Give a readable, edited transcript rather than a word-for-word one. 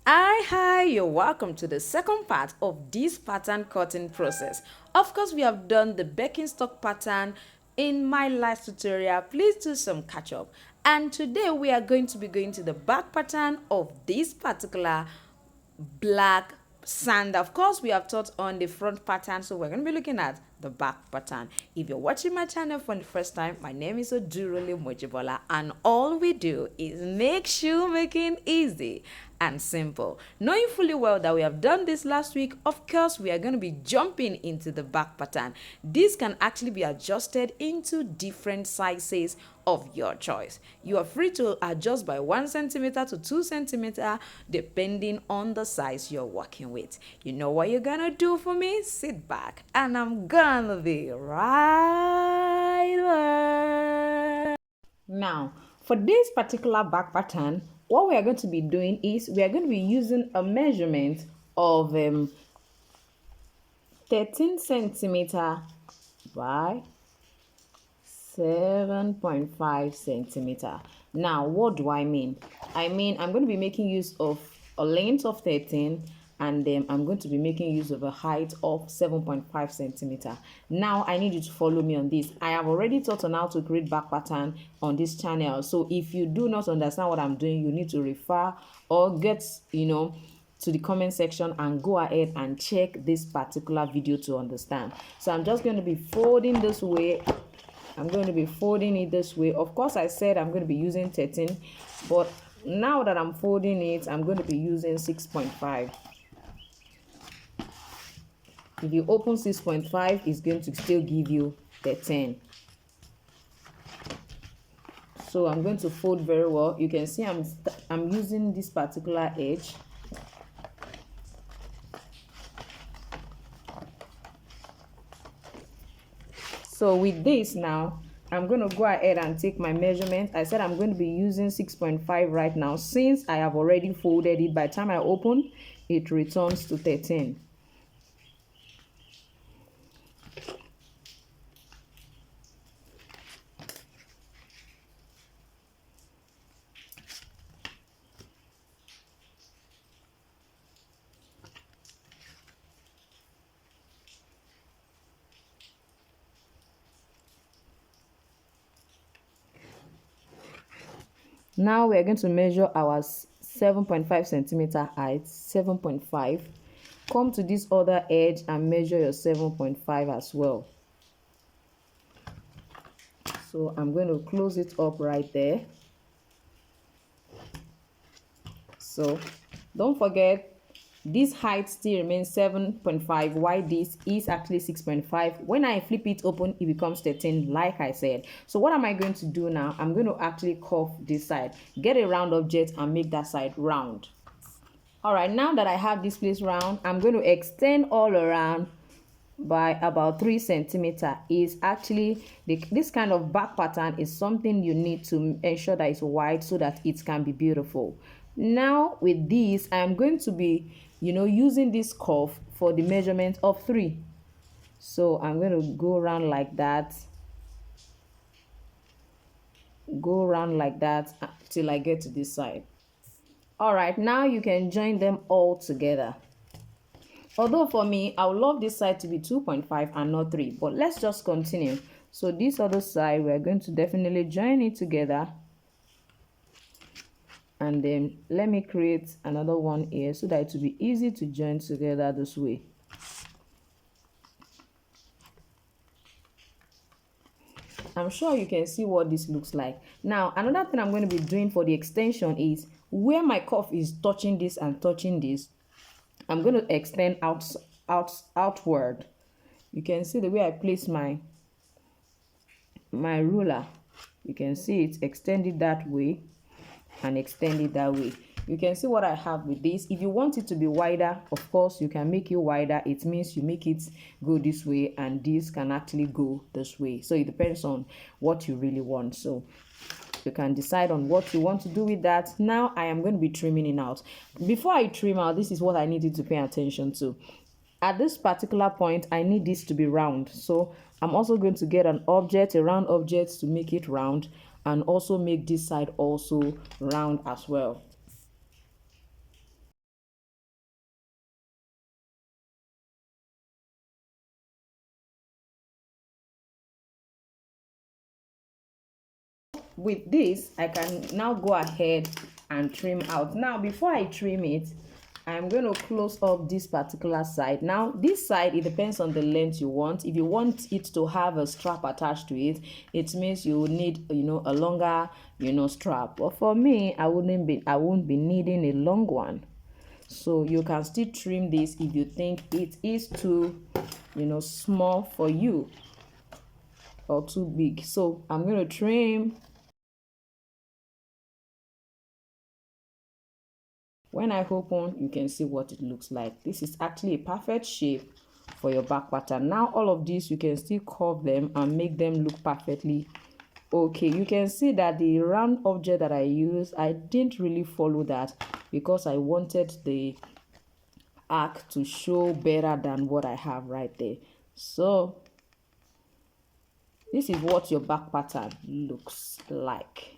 Hi, you're welcome to the second part of this pattern cutting process. Of course, we have done the Birkenstock pattern in my last tutorial. Please do some catch up. And today we are going to be going to the back pattern of this particular black sandal. Of course, we have taught on the front pattern, so we're going to be looking at the back pattern. If you're watching my channel for the first time, my name is Odurole Mojibola, and all we do is make shoemaking easy and simple. Knowing fully well that we have done this last week, of course, we are going to be jumping into the back pattern. This can actually be adjusted into different sizes of your choice. You are free to adjust by 1 centimeter to 2 centimeter depending on the size you're working with. You know what you're gonna do for me? Sit back and I'm gonna be right there. Now, for this particular back pattern, what we are going to be doing is we are going to be using a measurement of 13 centimeter by 7.5 centimeter. Now, what do I mean? I mean, I'm going to be making use of a length of 13 and then I'm going to be making use of a height of 7.5 centimeter. Now, I need you to follow me on this. I have already taught on how to create back pattern on this channel. So if you do not understand what I'm doing, you need to refer or get, to the comment section and go ahead and check this particular video to understand. So I'm just going to be folding this way. I'm going to be folding it this way. Of course, I said I'm going to be using 13, but now that I'm folding it, I'm going to be using 6.5. If you open 6.5, it's going to still give you 13. So I'm going to fold very well. You can see I'm using this particular edge. So with this now, I'm going to go ahead and take my measurement. I said I'm going to be using 6.5 right now. Since I have already folded it, by the time I open, it returns to 13. Now we are going to measure our 7.5 centimeter height, 7.5. Come to this other edge and measure your 7.5 as well. So I'm going to close it up right there. So don't forget, this height still remains 7.5, while this is actually 6.5. When I flip it open, it becomes 13, like I said. So what am I going to do now? I'm going to actually curve this side, get a round object and make that side round. All right, now that I have this place round, I'm going to extend all around by about 3 centimeter. Is actually this kind of back pattern is something you need to ensure that it's wide so that it can be beautiful. Now with this, I'm going to be using this curve for the measurement of 3. So I'm going to go around like that, till I get to this side. All right, now you can join them all together. Although for me, I would love this side to be 2.5 and not 3, but let's just continue. So this other side, we're going to definitely join it together. And then let me create another one here so that it will be easy to join together this way. I'm sure you can see what this looks like. Now, another thing I'm going to be doing for the extension is where my cuff is touching this and touching this, I'm going to extend outward. You can see the way I place my ruler. You can see it's extended that way and extend it that way. You can see what I have with this. If you want it to be wider, of course you can make it wider. It means you make it go this way and this can actually go this way. So it depends on what you really want. So you can decide on what you want to do with that. Now I am going to be trimming it out. Before I trim out, this is what I needed to pay attention to. At this particular point, I need this to be round. So I'm also going to get a round object to make it round, and also make this side also round as well. with this, I can now go ahead and trim out. Now, before I trim it, I'm going to close up this particular side. Now, this side, it depends on the length you want. If you want it to have a strap attached to it, it means you need, a longer, strap. But for me, I won't be needing a long one. So you can still trim this if you think it is too, small for you or too big. So I'm going to trim. When I open, you can see what it looks like. This is actually a perfect shape for your back pattern. Now all of these, you can still curve them and make them look perfectly okay. You can see that the round object that I used, I didn't really follow that because I wanted the arc to show better than what I have right there. So this is what your back pattern looks like.